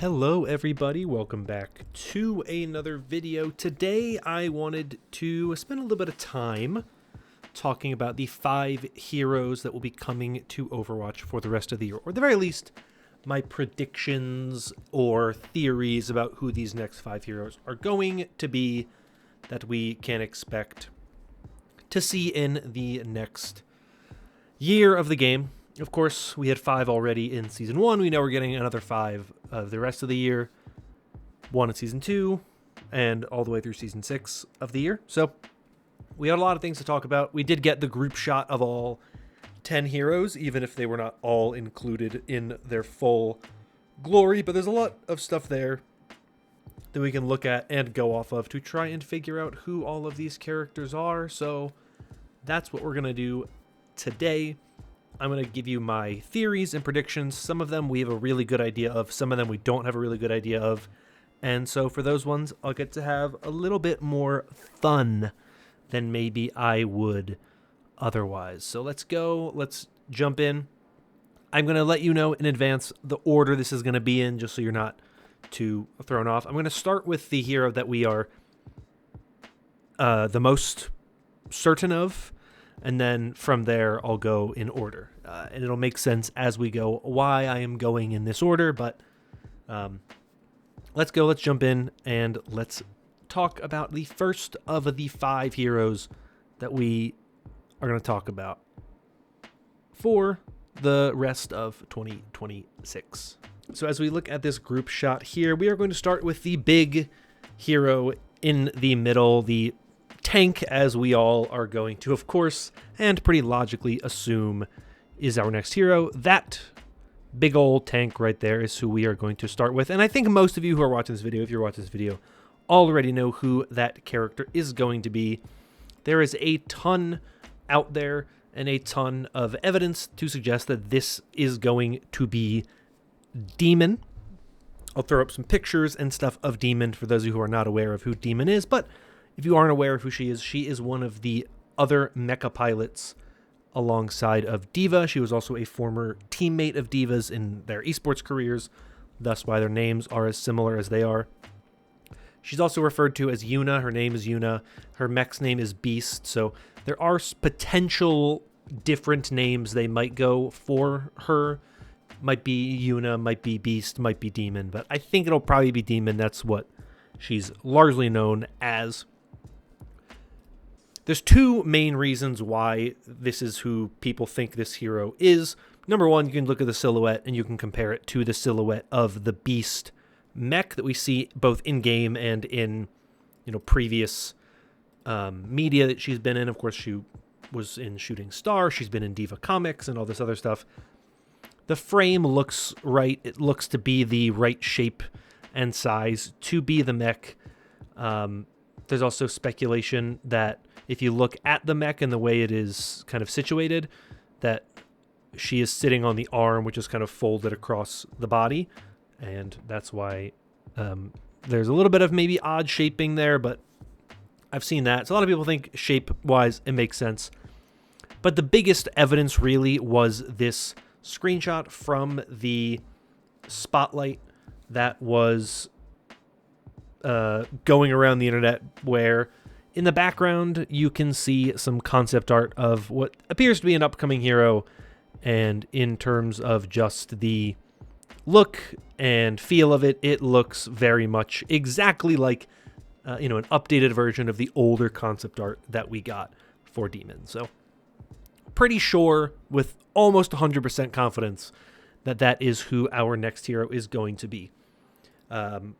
Hello everybody, welcome back to another video. Today I wanted to spend a little bit of time talking about the 5 heroes that will be coming to Overwatch for the rest of the year, or at the very least, my predictions or theories about who these next 5 heroes are going to be that we can expect to see in the next year of the game. Of course, we had 5 already in Season 1. We know we're getting another 5 of the rest of the year. 1 in Season 2, and all the way through Season 6 of the year. So, we had a lot of things to talk about. We did get the group shot of all 10 heroes, even if they were not all included in their full glory. But there's a lot of stuff there that we can look at and go off of to try and figure out who all of these characters are. So, that's what we're going to do today. I'm going to give you my theories and predictions. Some of them we have a really good idea of. Some of them we don't have a really good idea of. And so for those ones, I'll get to have a little bit more fun than maybe I would otherwise. So let's go. Let's jump in. I'm going to let you know in advance the order this is going to be in, just so you're not too thrown off. I'm going to start with the hero that we are the most certain of. And then from there, I'll go in order. And it'll make sense as we go why I am going in this order. But let's go. Let's jump in. And let's talk about the first of the 5 heroes that we are going to talk about for the rest of 2026. So as we look at this group shot here, we are going to start with the big hero in the middle, the tank, as we all are going to, of course, and pretty logically assume is our next hero. That big old tank right there is who we are going to start with. And I think most of you who are watching this video, if you're watching this video, already know who that character is going to be. There is a ton out there and a ton of evidence to suggest that this is going to be Demon. I'll throw up some pictures and stuff of Demon for those of you who are not aware of who Demon is, but if you aren't aware of who she is one of the other mecha pilots alongside of D.Va. She was also a former teammate of D.Va's in their esports careers, thus why their names are as similar as they are. She's also referred to as Yuna. Her name is Yuna. Her mech's name is Beast, so there are potential different names they might go for her. Might be Yuna, might be Beast, might be Demon, but I think it'll probably be Demon. That's what she's largely known as. There's 2 main reasons why this is who people think this hero is. Number 1, you can look at the silhouette and you can compare it to the silhouette of the Beast mech that we see both in-game and in, previous media that she's been in. Of course, she was in Shooting Star. She's been in D.Va Comics and all this other stuff. The frame looks right. It looks to be the right shape and size to be the mech. There's also speculation that if you look at the mech and the way it is kind of situated, that she is sitting on the arm, which is kind of folded across the body. And that's why there's a little bit of maybe odd shaping there, but I've seen that. So a lot of people think shape-wise it makes sense. But the biggest evidence really was this screenshot from the spotlight that was going around the internet, where in the background you can see some concept art of what appears to be an upcoming hero, and in terms of just the look and feel of it, it looks very much exactly like an updated version of the older concept art that we got for Demon. So pretty sure with almost 100% confidence that that is who our next hero is going to be.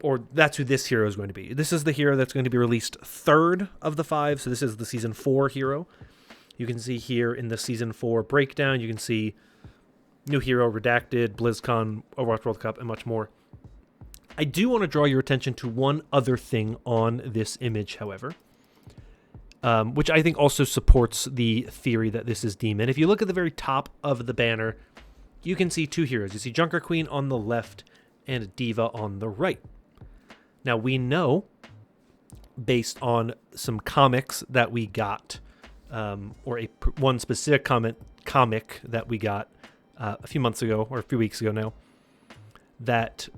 Or that's who this hero is going to be. This is the hero that's going to be released 3rd of the 5. So this is the Season 4 hero. You can see here in the Season 4 breakdown, you can see new hero, redacted, BlizzCon, Overwatch World Cup, and much more. I do want to draw your attention to one other thing on this image, however, which I think also supports the theory that this is Demon. If you look at the very top of the banner, you can see 2 heroes. You see Junker Queen on the left and D.Va on the right. Now we know, based on some comics that we got, or one specific comic that we got a few months ago, or a few weeks ago now, that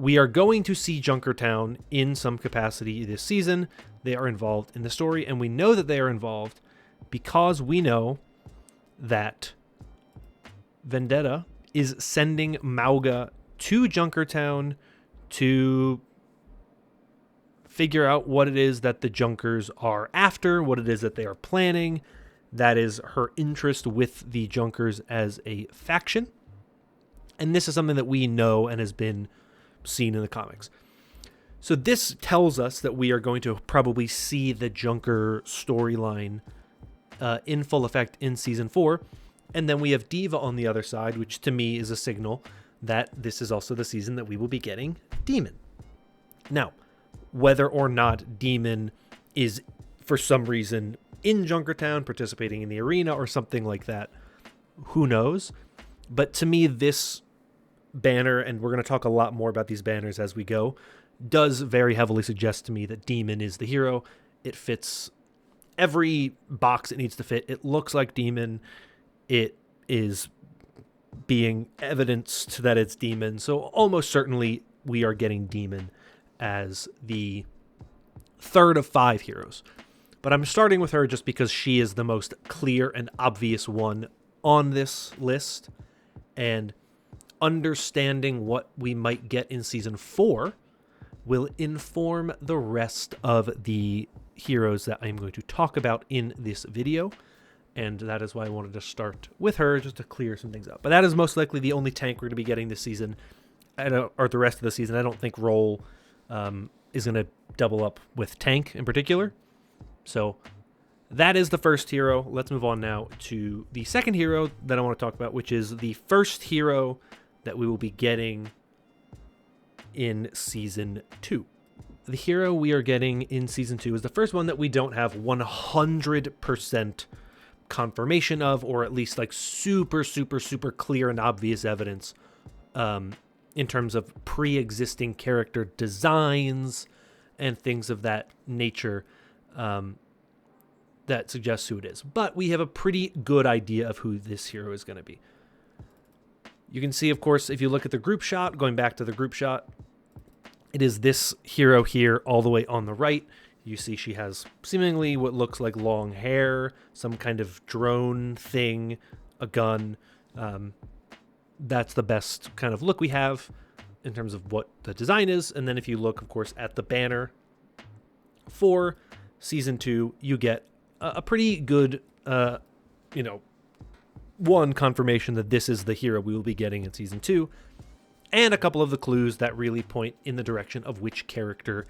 we are going to see Junkertown in some capacity this season. They are involved in the story, and we know that they are involved because we know that Vendetta is sending Mauga to Junkertown to figure out what it is that the Junkers are after, what it is that they are planning. That is her interest with the Junkers as a faction. And this is something that we know and has been seen in the comics. So this tells us that we are going to probably see the Junker storyline in full effect in Season 4. And then we have Diva on the other side, which to me is a signal that this is also the season that we will be getting Demon. Now, whether or not Demon is, for some reason, in Junkertown, participating in the arena or something like that, who knows? But to me, this banner, and we're going to talk a lot more about these banners as we go, does very heavily suggest to me that Demon is the hero. It fits every box it needs to fit. It looks like Demon. It is being evidenced that it's Demon. So almost certainly we are getting Demon as the third of 5 heroes. But I'm starting with her just because she is the most clear and obvious one on this list. And understanding what we might get in Season 4 will inform the rest of the heroes that I'm going to talk about in this video. And that is why I wanted to start with her, just to clear some things up. But that is most likely the only tank we're going to be getting this season, or the rest of the season. I don't think Roll is going to double up with tank in particular. So that is the first hero. Let's move on now to the second hero that I want to talk about, which is the first hero that we will be getting in Season 2. The hero we are getting in Season 2 is the first one that we don't have 100% confirmation of, or at least like super clear and obvious evidence in terms of pre-existing character designs and things of that nature that suggests who it is. But we have a pretty good idea of who this hero is going to be. You can see, of course, if you look at the group shot, going back to the group shot, it is this hero here all the way on the right. You see she has seemingly what looks like long hair, some kind of drone thing, a gun. That's the best kind of look we have in terms of what the design is. And then if you look, of course, at the banner for Season 2, you get a pretty good, one confirmation that this is the hero we will be getting in Season 2, and a couple of the clues that really point in the direction of which character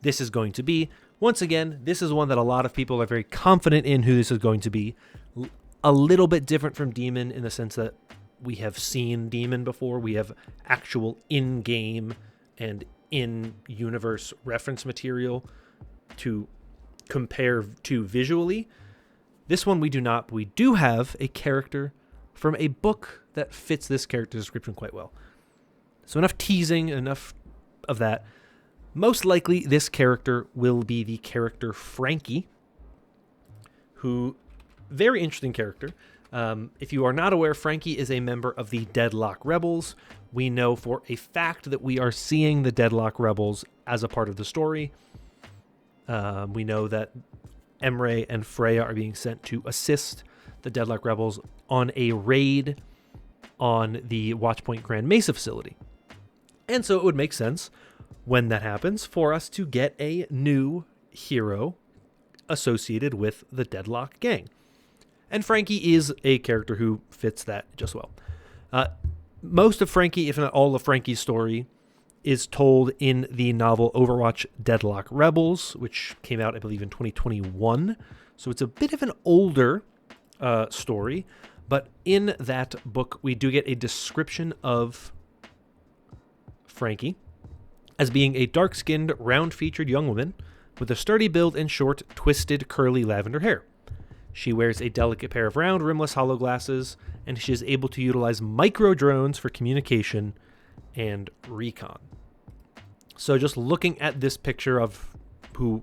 this is going to be. Once again, this is one that a lot of people are very confident in who this is going to be. A little bit different from Demon in the sense that we have seen Demon before. We have actual in-game and in-universe reference material to compare to visually. This one we do not. We do have a character from a book that fits this character description quite well. So enough teasing, enough of that. Most likely this character will be the character Frankie, who, very interesting character. If you are not aware, Frankie is a member of the Deadlock Rebels. We know for a fact that we are seeing the Deadlock Rebels as a part of the story. We know that Emre and Freya are being sent to assist the Deadlock Rebels on a raid on the Watchpoint Grand Mesa facility. And so it would make sense when that happens for us to get a new hero associated with the Deadlock gang. And Frankie is a character who fits that just well. Most of Frankie, if not all of Frankie's story, is told in the novel Overwatch Deadlock Rebels, which came out, I believe, in 2021. So it's a bit of an older story. But in that book, we do get a description of Frankie as being a dark-skinned, round-featured young woman with a sturdy build and short, twisted, curly lavender hair. She wears a delicate pair of round, rimless hollow glasses, and she is able to utilize micro-drones for communication and recon. So just looking at this picture of who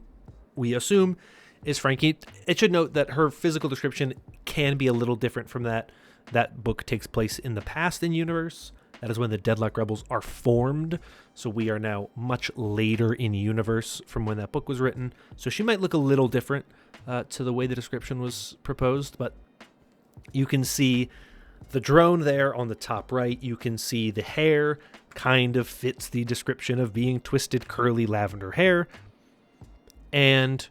we assume is Frankie, it should note that her physical description can be a little different from that. That book takes place in the past in universe, That is when the Deadlock Rebels are formed. So we are now much later in universe from when that book was written. So she might look a little different to the way the description was proposed, but you can see the drone there on the top right. You can see the hair kind of fits the description of being twisted, curly lavender hair. And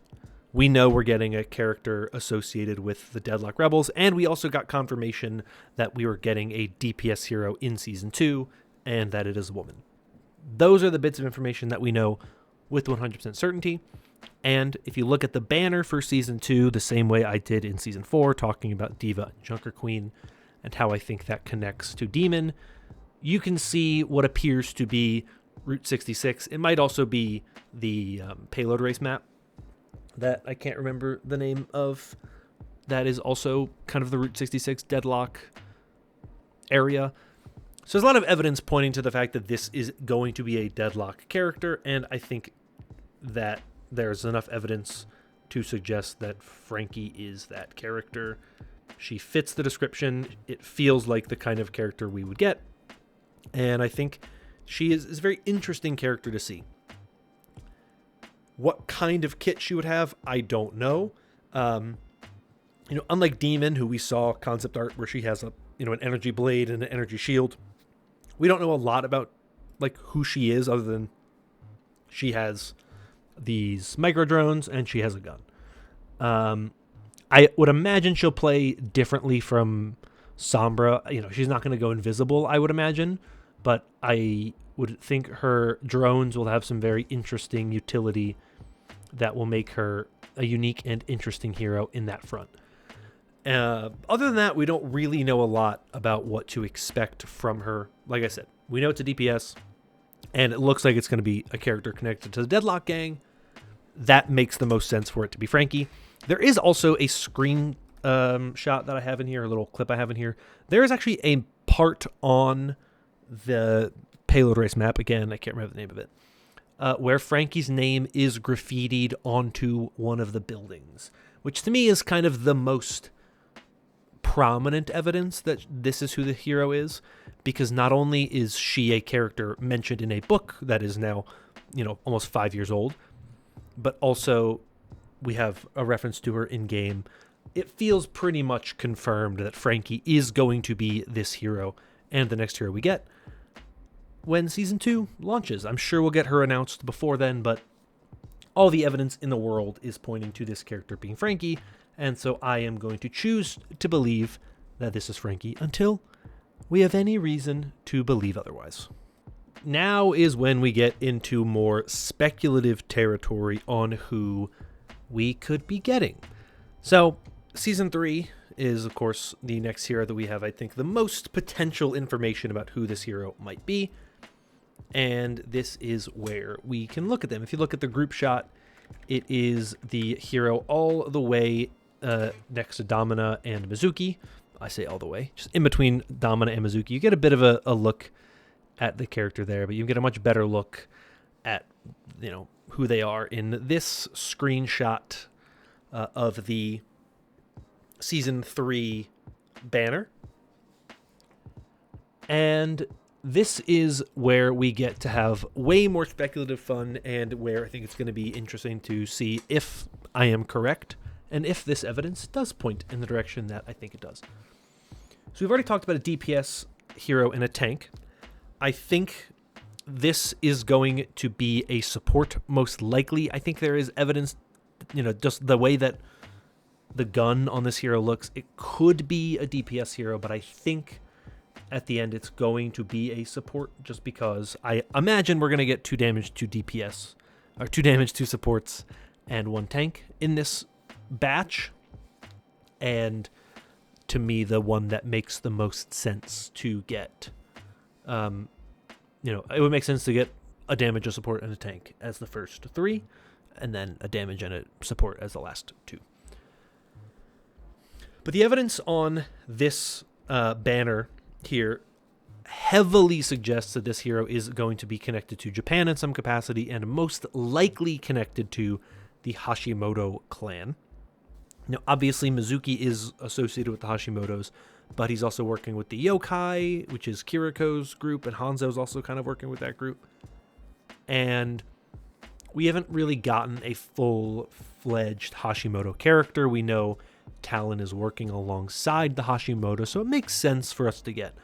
we know we're getting a character associated with the Deadlock Rebels, and we also got confirmation that we were getting a DPS hero in Season 2, and that it is a woman. Those are the bits of information that we know with 100% certainty, and if you look at the banner for Season 2, the same way I did in Season 4, talking about Diva and Junker Queen, and how I think that connects to Demon, you can see what appears to be Route 66. It might also be the payload race map that I can't remember the name of. That is also kind of the Route 66 Deadlock area. So there's a lot of evidence pointing to the fact that this is going to be a Deadlock character, and I think that there's enough evidence to suggest that Frankie is that character. She fits the description. It feels like the kind of character we would get, and I think she is a very interesting character to see. What kind of kit she would have, I don't know. Unlike Demon, who we saw concept art where she has an energy blade and an energy shield, we don't know a lot about like who she is other than she has these micro drones and she has a gun. I would imagine she'll play differently from Sombra. She's not going to go invisible, I would imagine, but I would think her drones will have some very interesting utility that will make her a unique and interesting hero in that front. Other than that, we don't really know a lot about what to expect from her. Like I said, we know it's a DPS, and it looks like it's going to be a character connected to the Deadlock gang. That makes the most sense for it to be Frankie. There is also a screen shot that I have in here, a little clip I have in here. There is actually a part on the payload race map, again, I can't remember the name of it, where Frankie's name is graffitied onto one of the buildings, which to me is kind of the most prominent evidence that this is who the hero is, because not only is she a character mentioned in a book that is now, almost 5 years old, but also we have a reference to her in game. It feels pretty much confirmed that Frankie is going to be this hero and the next hero we get when Season 2 launches. I'm sure we'll get her announced before then, but all the evidence in the world is pointing to this character being Frankie, and so I am going to choose to believe that this is Frankie until we have any reason to believe otherwise. Now is when we get into more speculative territory on who we could be getting. So, Season 3 is, of course, the next hero that we have, I think, the most potential information about who this hero might be. And this is where we can look at them. If you look at the group shot, it is the hero all the way next to Domina and Mizuki. I say all the way, just in between Domina and Mizuki. You get a bit of a look at the character there, but you get a much better look at, who they are in this screenshot of the Season 3 banner. And this is where we get to have way more speculative fun, and where I think it's going to be interesting to see if I am correct and if this evidence does point in the direction that I think it does. So we've already talked about a DPS hero and a tank. I think this is going to be a support most likely. I think there is evidence, just the way that the gun on this hero looks, it could be a DPS hero, but I think at the end it's going to be a support, just because I imagine we're going to get 2 damage to DPS, or 2 damage to supports and 1 tank in this batch. And to me, the one that makes the most sense to get, it would make sense to get a damage, a support, and a tank as the first 3, and then a damage and a support as the last 2. But the evidence on this banner here heavily suggests that this hero is going to be connected to Japan in some capacity, and most likely connected to the Hashimoto clan. Now, obviously, Mizuki is associated with the Hashimotos, but he's also working with the yokai, which is Kiriko's group, and Hanzo's also kind of working with that group. And we haven't really gotten a full-fledged Hashimoto character. We know Talon is working alongside the Hashimoto, so it makes sense for us to get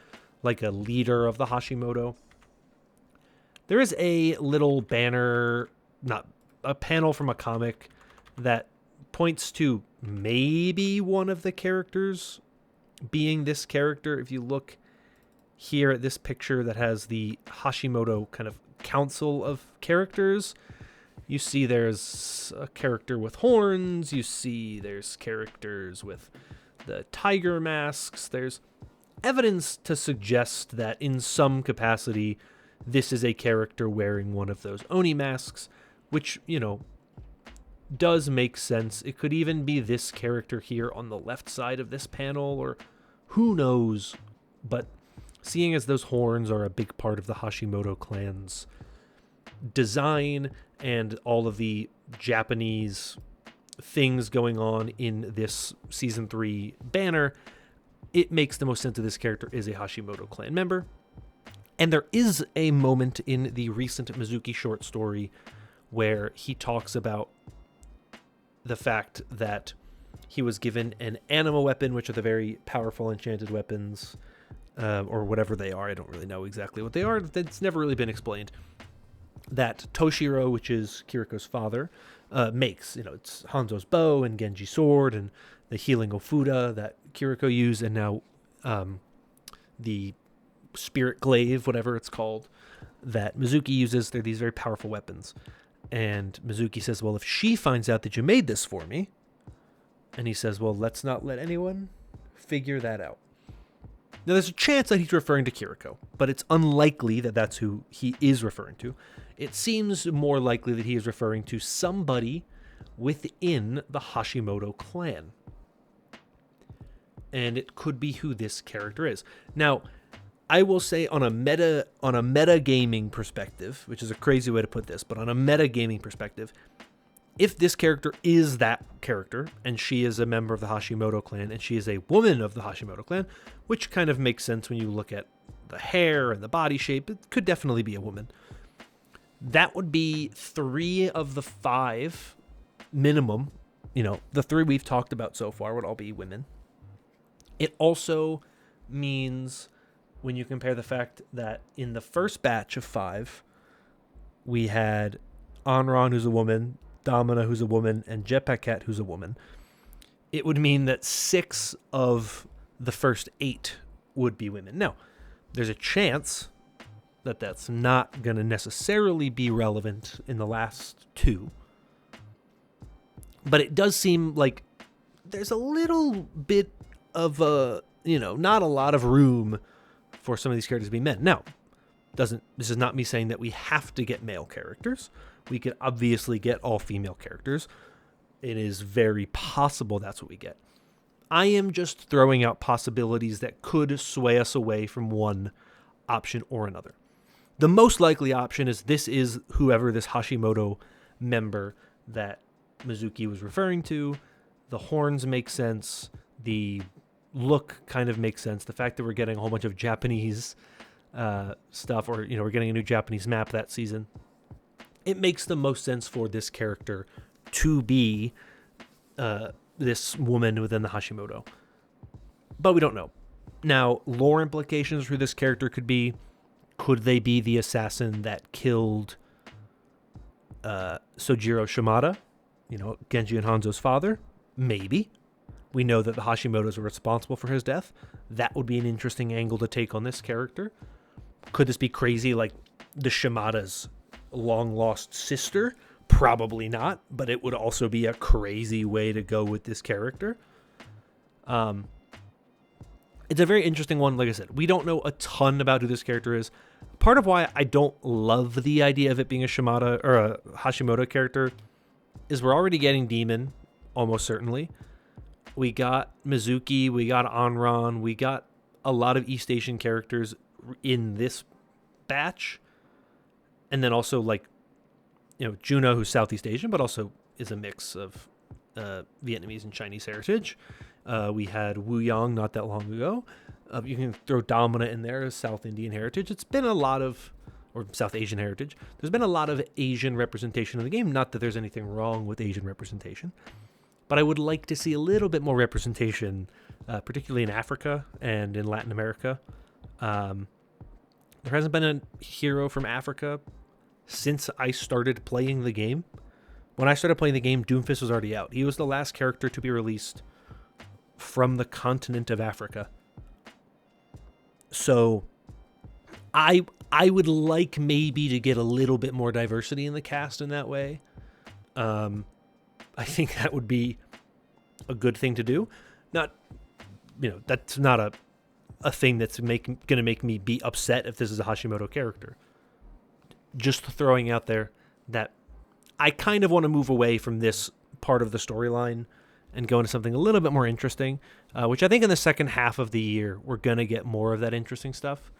like a leader of the Hashimoto. There is a little banner, not a panel from a comic that points to maybe one of the characters being this character. If you look here at this picture that has the Hashimoto kind of council of characters, you see there's a character with horns, you see there's characters with the tiger masks. There's evidence to suggest that in some capacity this is a character wearing one of those Oni masks, which, you know, does make sense. It could even be this character here on the left side of this panel, or who knows. But seeing as those horns are a big part of the Hashimoto clan's design and all of the Japanese things going on in this Season 3 banner, it makes the most sense that this character is a Hashimoto clan member. And there is a moment in the recent Mizuki short story where he talks about the fact that he was given an anima weapon, which are the very powerful enchanted weapons, or whatever they are. I don't really know exactly what they are. That's never really been explained. That Toshiro, which is Kiriko's father, makes. You know, it's Hanzo's bow and Genji's sword and the healing Ofuda that Kiriko used, and now the spirit glaive, whatever it's called, that Mizuki uses. They're these very powerful weapons. And Mizuki says, well, if she finds out that you made this for me, and he says, well, let's not let anyone figure that out. Now, there's a chance that he's referring to Kiriko, but it's unlikely that that's who he is referring to. It seems more likely that he is referring to somebody within the Hashimoto clan. And it could be who this character is. Now, I will say on a meta gaming perspective, which is a crazy way to put this, but on a meta gaming perspective, if this character is that character, and she is a member of the Hashimoto clan, and she is a woman of the Hashimoto clan, which kind of makes sense when you look at the hair and the body shape, it could definitely be a woman. That would be 3 of the 5 minimum. You know, the 3 we've talked about so far would all be women. It also means, when you compare the fact that in the first batch of 5, we had Anran, who's a woman, Domina, who's a woman, and Jetpack Cat, who's a woman, it would mean that 6 of the first 8 would be women. Now, there's a chance that that's not going to necessarily be relevant in the last 2, but it does seem like there's a little bit of a, you know, not a lot of room for some of these characters to be men. Now, this is not me saying that we have to get male characters. We could obviously get all female characters. It is very possible that's what we get. I am just throwing out possibilities that could sway us away from one option or another. The most likely option is this is whoever this Hashimoto member that Mizuki was referring to. The horns make sense. The look kind of makes sense. The fact that we're getting a whole bunch of Japanese stuff, or, you know, we're getting a new Japanese map that season, it makes the most sense for this character to be this woman within the Hashimoto. But we don't know. Now, lore implications for who this character could be. Could they be the assassin that killed Sojiro Shimada, you know, Genji and Hanzo's father? Maybe. We know that the Hashimotos were responsible for his death. That would be an interesting angle to take on this character. Could this be crazy like the Shimada's long-lost sister? Probably not, but it would also be a crazy way to go with this character. It's a very interesting one. Like I said, we don't know a ton about who this character is. Part of why I don't love the idea of it being a Shimada or a Hashimoto character is we're already getting Demon, almost certainly. We got Mizuki, we got Anran, we got a lot of East Asian characters in this batch. And then also, like, you know, Juno, who's Southeast Asian, but also is a mix of Vietnamese and Chinese heritage. We had Wu Yang not that long ago. You can throw Domina in there as South Indian heritage. It's been a lot of, or South Asian heritage. There's been a lot of Asian representation in the game. Not that there's anything wrong with Asian representation, but I would like to see a little bit more representation, particularly in Africa and in Latin America. There hasn't been a hero from Africa since I started playing the game. When I started playing the game, Doomfist was already out. He was the last character to be released from the continent of Africa. So I would like maybe to get a little bit more diversity in the cast in that way. I think that would be a good thing to do. Not, that's not a thing that's going to make me be upset if this is a Hashimoto character. Just throwing out there that I kind of want to move away from this part of the storyline and go into something a little bit more interesting, which I think in the second half of the year, we're going to get more of that interesting stuff.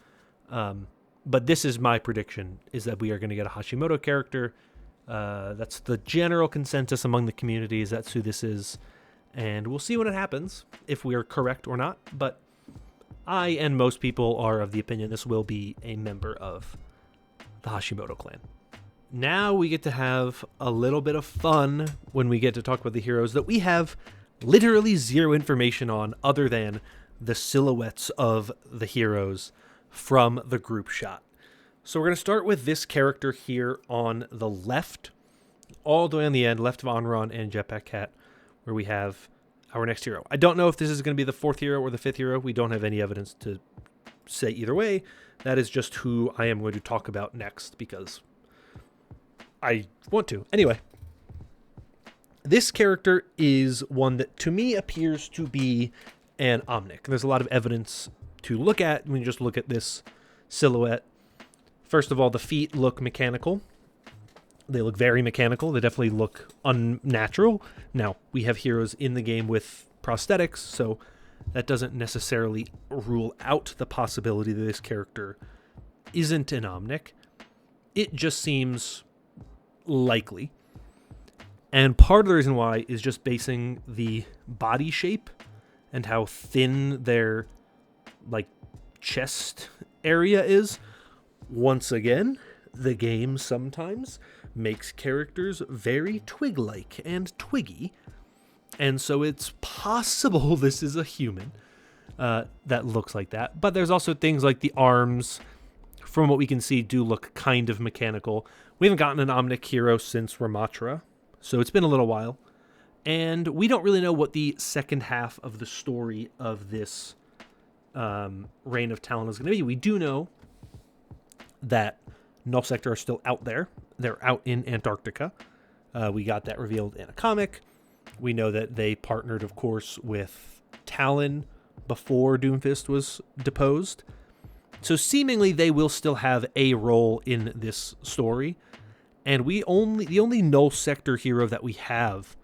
But this is my prediction, is that we are going to get a Hashimoto character. That's the general consensus among the community, is that's who this is. And we'll see when it happens, if we are correct or not. But I and most people are of the opinion this will be a member of the Hashimoto clan. Now we get to have a little bit of fun when we get to talk about the heroes that we have literally zero information on other than the silhouettes of the heroes from the group shot. So we're going to start with this character here on the left, all the way on the end, left of Onron and Jetpack Cat, where we have our next hero. I don't know if this is going to be the fourth hero or the fifth hero. We don't have any evidence to say either way. That is just who I am going to talk about next because I want to. Anyway, this character is one that to me appears to be an Omnic. There's a lot of evidence to look at when you just look at this silhouette. First of all, the feet look mechanical. They look very mechanical. They definitely look unnatural. Now, we have heroes in the game with prosthetics, so that doesn't necessarily rule out the possibility that this character isn't an Omnic. It just seems likely. And part of the reason why is just basing the body shape and how thin their chest area is. Once again, the game sometimes makes characters very twig-like and twiggy, and so it's possible this is a human that looks like that. But there's also things like the arms, from what we can see, do look kind of mechanical. We haven't gotten an Omnic hero since Ramatra, so it's been a little while. And we don't really know what the second half of the story of this Reign of Talon is going to be. We do know that Null Sector are still out there. They're out in Antarctica. We got that revealed in a comic. We know that they partnered, of course, with Talon before Doomfist was deposed. So seemingly they will still have a role in this story. And the only Null Sector hero that we have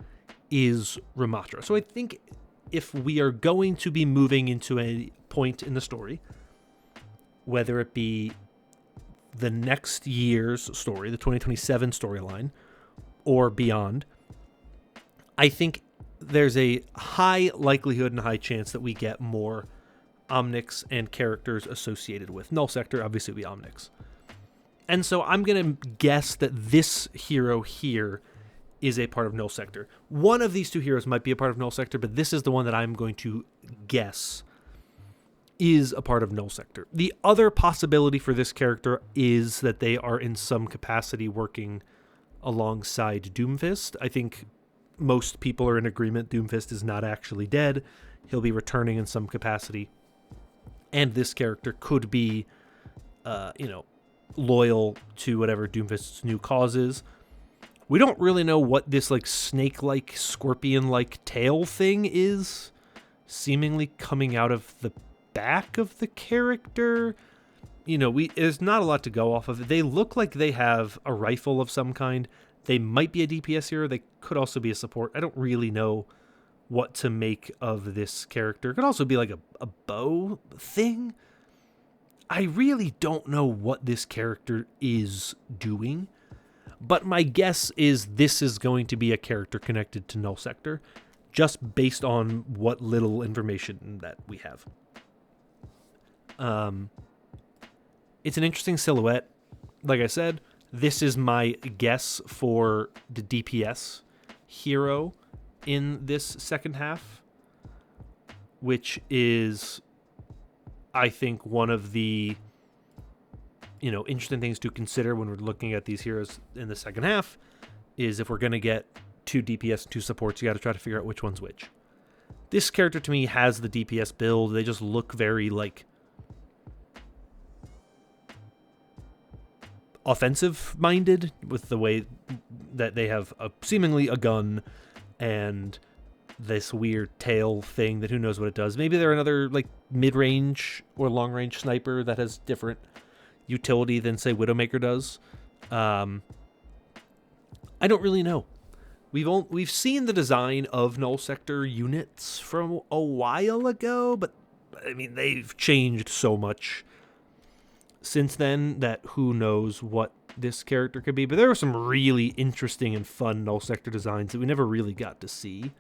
is Ramatra. So I think if we are going to be moving into a point in the story, whether it be the next year's story, the 2027 storyline, or beyond, I think there's a high likelihood and high chance that we get more Omnics and characters associated with Null Sector. Obviously, it would be Omnics. And so I'm going to guess that this hero here is a part of Null Sector. One of these two heroes might be a part of Null Sector, but this is the one that I'm going to guess is a part of Null Sector. The other possibility for this character is that they are in some capacity working alongside Doomfist. I think most people are in agreement Doomfist is not actually dead. He'll be returning in some capacity. And this character could be, loyal to whatever Doomfist's new cause is. We don't really know what this snake-like, scorpion-like tail thing is, seemingly coming out of the back of the character. There's not a lot to go off of. They look like they have a rifle of some kind. They might be a DPS hero. They could also be a support. I don't really know what to make of this character. It could also be like a bow thing. I really don't know what this character is doing, but my guess is this is going to be a character connected to Null Sector, just based on what little information that we have. It's an interesting silhouette. Like I said, this is my guess for the DPS hero in this second half, which is, I think, one of the interesting things to consider when we're looking at these heroes in the second half is if we're going to get 2 DPS and 2 supports, you got to try to figure out which one's which. This character to me has the DPS build. They just look very offensive minded with the way that they have seemingly a gun and this weird tail thing that who knows what it does. Maybe they're another mid-range or long-range sniper that has different utility than, say, Widowmaker does. I don't really know. We've seen the design of Null Sector units from a while ago, but I mean they've changed so much since then that who knows what this character could be. But there were some really interesting and fun Null Sector designs that we never really got to see.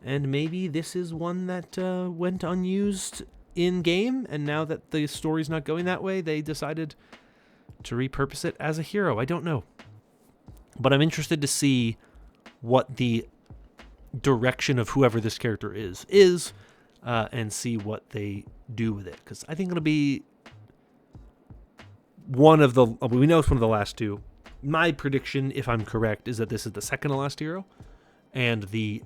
And maybe this is one that went unused in-game, and now that the story's not going that way, they decided to repurpose it as a hero. I don't know. But I'm interested to see what the direction of whoever this character is, and see what they do with it. Because I think it'll be one of the... We know it's one of the last 2. My prediction, if I'm correct, is that this is the second to last hero, and the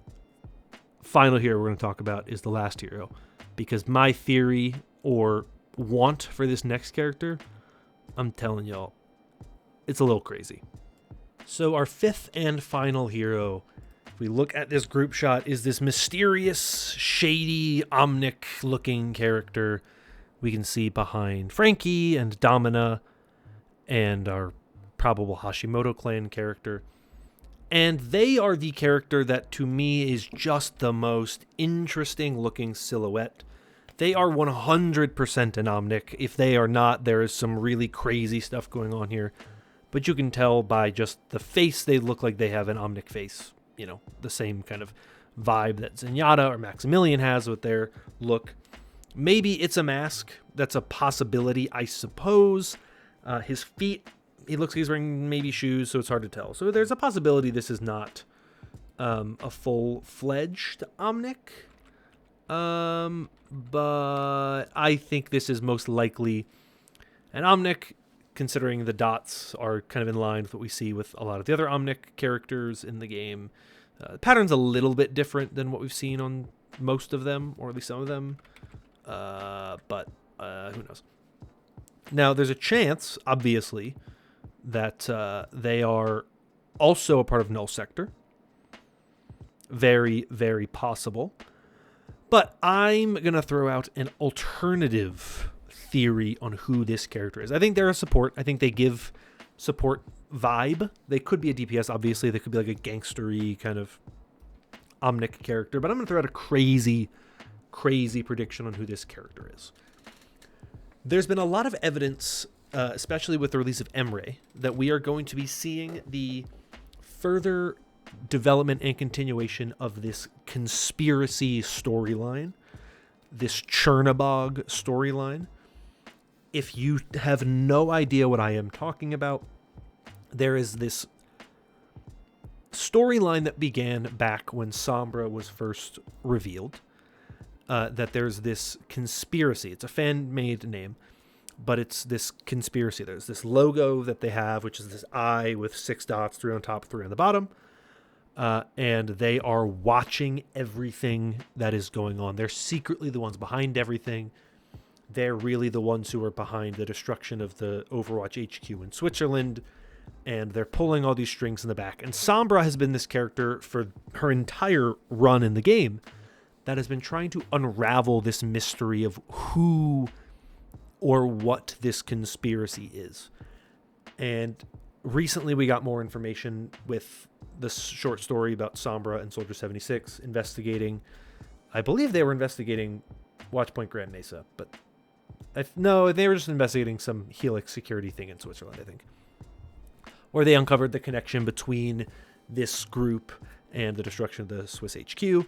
final hero we're going to talk about is the last hero. Because my theory or want for this next character, I'm telling y'all, it's a little crazy. So our 5th and final hero, if we look at this group shot, is this mysterious, shady, Omnic-looking character we can see behind Frankie and Domina and our probable Hashimoto clan character. And they are the character that, to me, is just the most interesting-looking silhouette. They are 100% an Omnic. If they are not, there is some really crazy stuff going on here. But you can tell by just the face, they look like they have an Omnic face. The same kind of vibe that Zenyatta or Maximilian has with their look. Maybe it's a mask. That's a possibility, I suppose. His feet, he looks like he's wearing maybe shoes, so it's hard to tell. So there's a possibility this is not a full-fledged Omnic. But I think this is most likely an Omnic, considering the dots are kind of in line with what we see with a lot of the other Omnic characters in the game. The pattern's a little bit different than what we've seen on most of them, or at least some of them. But who knows? Now, there's a chance, obviously, that they are also a part of Null Sector. Very, very possible. But I'm going to throw out an alternative theory on who this character is. I think they're a support. I think they give support vibe. They could be a DPS, obviously. They could be like a gangstery kind of Omnic character. But I'm going to throw out a crazy, crazy prediction on who this character is. There's been a lot of evidence, especially with the release of Emre, that we are going to be seeing the further development and continuation of this conspiracy storyline, this Chernobog storyline. If you have no idea what I am talking about, there is this storyline that began back when Sombra was first revealed, that there's this conspiracy. It's a fan-made name, but it's this conspiracy. There's this logo that they have, which is this eye with 6 dots, 3 on top, 3 on the bottom. And they are watching everything that is going on. They're secretly the ones behind everything. They're really the ones who are behind the destruction of the Overwatch HQ in Switzerland. And they're pulling all these strings in the back. And Sombra has been this character for her entire run in the game that has been trying to unravel this mystery of who or what this conspiracy is. And recently we got more information with this short story about Sombra and Soldier 76 investigating. I believe they were investigating Watchpoint Grand Mesa, but no, they were just investigating some Helix security thing in Switzerland, I think. Or they uncovered the connection between this group and the destruction of the Swiss HQ.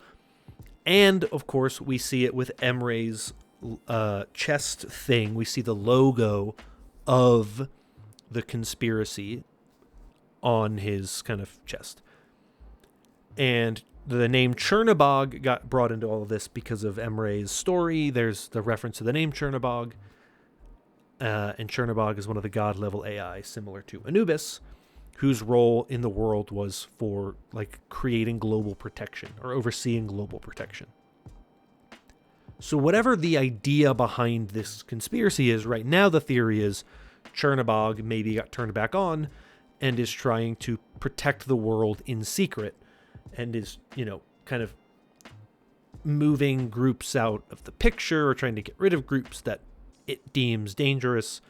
And, of course, we see it with Emre's chest thing. We see the logo of the conspiracy on his kind of chest. And the name Chernobog got brought into all of this because of Emre's story. There's the reference to the name Chernobog. And Chernobog is one of the god-level AI, similar to Anubis, whose role in the world was for like creating global protection or overseeing global protection. So whatever the idea behind this conspiracy is, right now the theory is Chernobog maybe got turned back on and is trying to protect the world in secret and is, kind of moving groups out of the picture or trying to get rid of groups that it deems dangerous,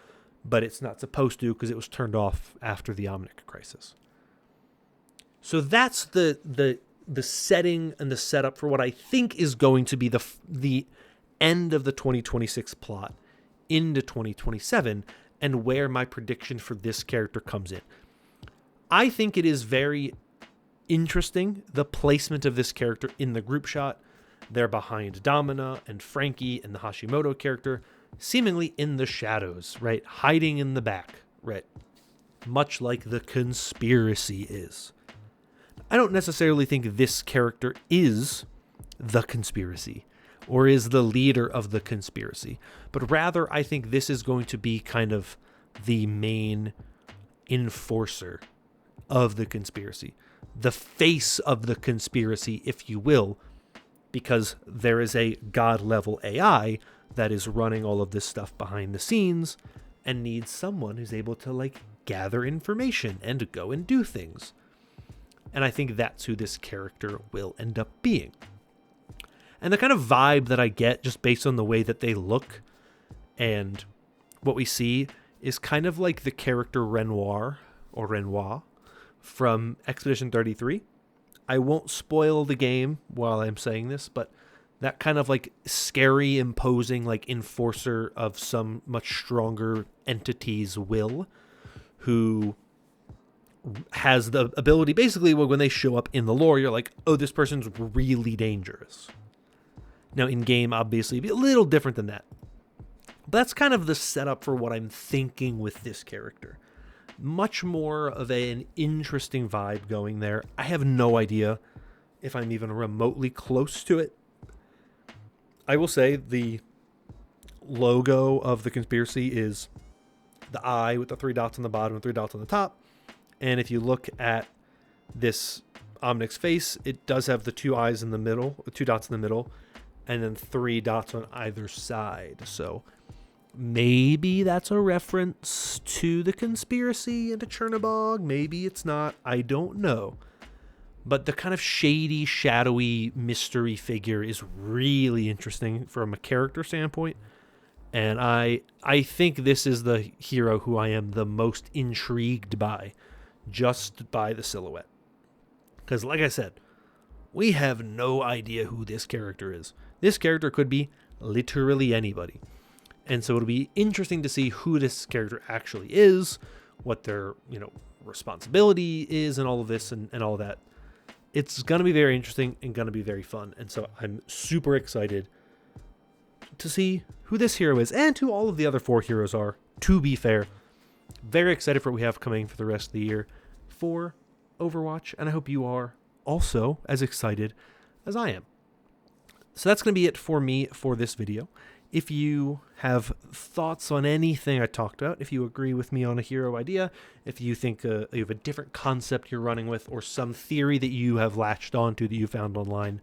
but it's not supposed to because it was turned off after the Omnic crisis. So that's the setting and the setup for what I think is going to be the end of the 2026 plot into 2027 and where my prediction for this character comes in. I think it is very interesting, the placement of this character in the group shot. They're behind Domina and Frankie and the Hashimoto character, seemingly in the shadows, right? Hiding in the back, right? Much like the conspiracy is. I don't necessarily think this character is the conspiracy or is the leader of the conspiracy, but rather I think this is going to be kind of the main enforcer of the conspiracy, the face of the conspiracy, if you will, because there is a god-level AI that is running all of this stuff behind the scenes and needs someone who's able to gather information and go and do things. And I think that's who this character will end up being. And the kind of vibe that I get just based on the way that they look and what we see is kind of like the character Renoir from Expedition 33. I won't spoil the game while I'm saying this, but that kind of scary, imposing, enforcer of some much stronger entity's will, who has the ability, basically, when they show up in the lore, you're like, oh, this person's really dangerous. Now, in-game, obviously, it'd be a little different than that. But that's kind of the setup for what I'm thinking with this character. Much more of an interesting vibe going there. I have no idea if I'm even remotely close to it. I will say the logo of the conspiracy is the eye with the 3 dots on the bottom and 3 dots on the top. And if you look at this Omnic's face, it does have the 2 eyes in the middle, 2 dots in the middle, and then 3 dots on either side. So maybe that's a reference to the conspiracy and to Chernobog. Maybe it's not. I don't know. But the kind of shady, shadowy mystery figure is really interesting from a character standpoint. And I think this is the hero who I am the most intrigued by, just by the silhouette. Because like I said, we have no idea who this character is. This character could be literally anybody. And so it'll be interesting to see who this character actually is, what their, responsibility is and all of this and all of that. It's going to be very interesting and going to be very fun. And so I'm super excited to see who this hero is and who all of the other 4 heroes are, to be fair. Very excited for what we have coming for the rest of the year for Overwatch. And I hope you are also as excited as I am. So that's going to be it for me for this video. If you have thoughts on anything I talked about, if you agree with me on a hero idea, if you think you have a different concept you're running with, or some theory that you have latched onto that you found online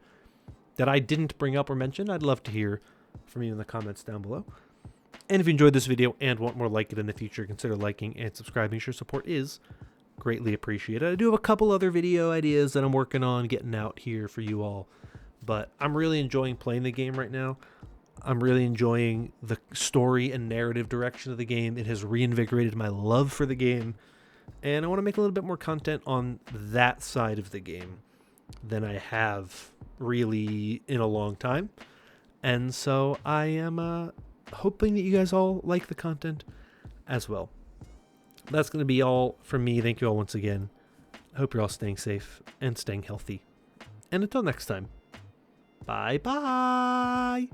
that I didn't bring up or mention, I'd love to hear from you in the comments down below. And if you enjoyed this video and want more like it in the future, consider liking and subscribing. Your support is greatly appreciated. I do have a couple other video ideas that I'm working on getting out here for you all, but I'm really enjoying playing the game right now. I'm really enjoying the story and narrative direction of the game. It has reinvigorated my love for the game, and I want to make a little bit more content on that side of the game than I have really in a long time. And so I am hoping that you guys all like the content as well. That's going to be all from me. Thank you all once again. I hope you're all staying safe and staying healthy. And until next time, Bye-bye.